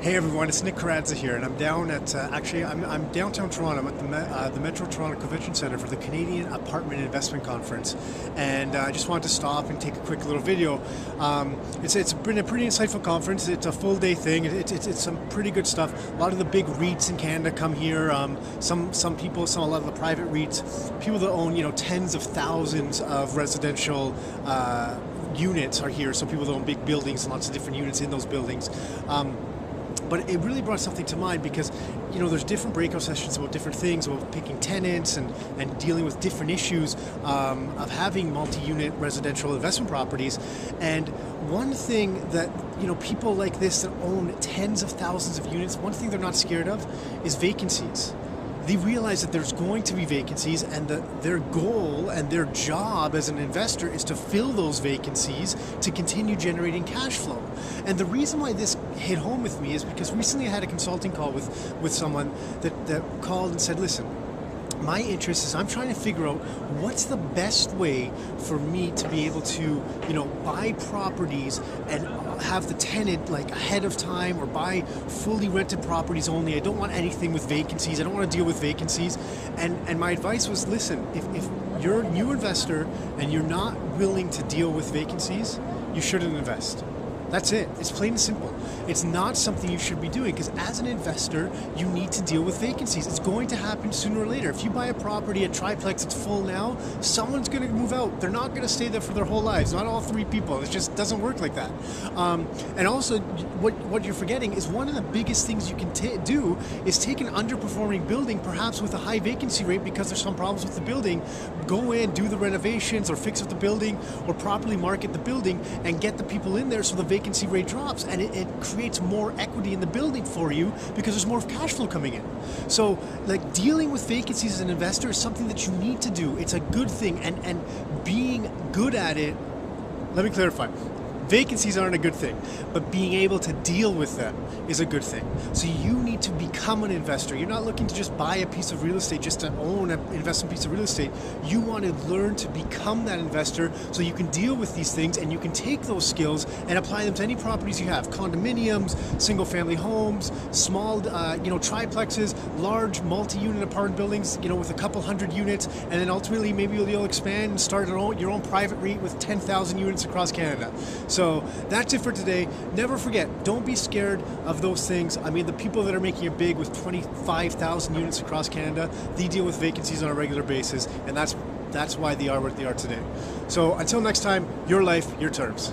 Hey everyone, it's Nick Karadza here, and I'm down at I'm downtown Toronto. I'm at the Metro Toronto Convention Center for the Canadian Apartment Investment Conference, and I just wanted to stop and take a quick little video. It's been a pretty insightful conference. It's a full day thing. It's some pretty good stuff. A lot of the big REITs in Canada come here. Some people, a lot of the private REITs, people that own tens of thousands of residential units are here. So people that own big buildings and lots of different units in those buildings. But it really brought something to mind because, there's different breakout sessions about different things, about picking tenants and dealing with different issues of having multi-unit residential investment properties. And one thing that, people like this that own tens of thousands of units, one thing they're not scared of is vacancies. They realize that there's going to be vacancies, and their goal and their job as an investor is to fill those vacancies to continue generating cash flow. And the reason why this hit home with me is because recently I had a consulting call with someone that called and said, listen, my interest is I'm trying to figure out what's the best way for me to be able to, buy properties and have the tenant like ahead of time, or buy fully rented properties only. I don't want anything with vacancies. I don't want to deal with vacancies. And my advice was, listen, if you're a new investor and you're not willing to deal with vacancies, you shouldn't invest. That's it. It's plain and simple. It's not something you should be doing, because as an investor, you need to deal with vacancies. It's going to happen sooner or later. If you buy a property at Triplex, it's full now, someone's going to move out. They're not going to stay there for their whole lives. Not all three people. It just doesn't work like that. And also, what you're forgetting is one of the biggest things you can do is take an underperforming building, perhaps with a high vacancy rate because there's some problems with the building, go in, do the renovations or fix up the building or properly market the building and get the people in there so the vacancy rate drops, and it creates more equity in the building for you because there's more cash flow coming in. So like dealing with vacancies as an investor is something that you need to do. It's a good thing, and being good at it, let me clarify. Vacancies aren't a good thing, but being able to deal with them is a good thing. So you need to become an investor. You're not looking to just buy a piece of real estate just to own an investment piece of real estate. You want to learn to become that investor so you can deal with these things, and you can take those skills and apply them to any properties you have. Condominiums, single family homes, small triplexes, large multi-unit apartment buildings with a couple hundred units, and then ultimately maybe you'll expand and start your own private REIT with 10,000 units across Canada. So that's it for today. Never forget, don't be scared of those things. I mean, the people that are making it big with 25,000 units across Canada, they deal with vacancies on a regular basis, and that's why they are what they are today. So until next time, your life, your terms.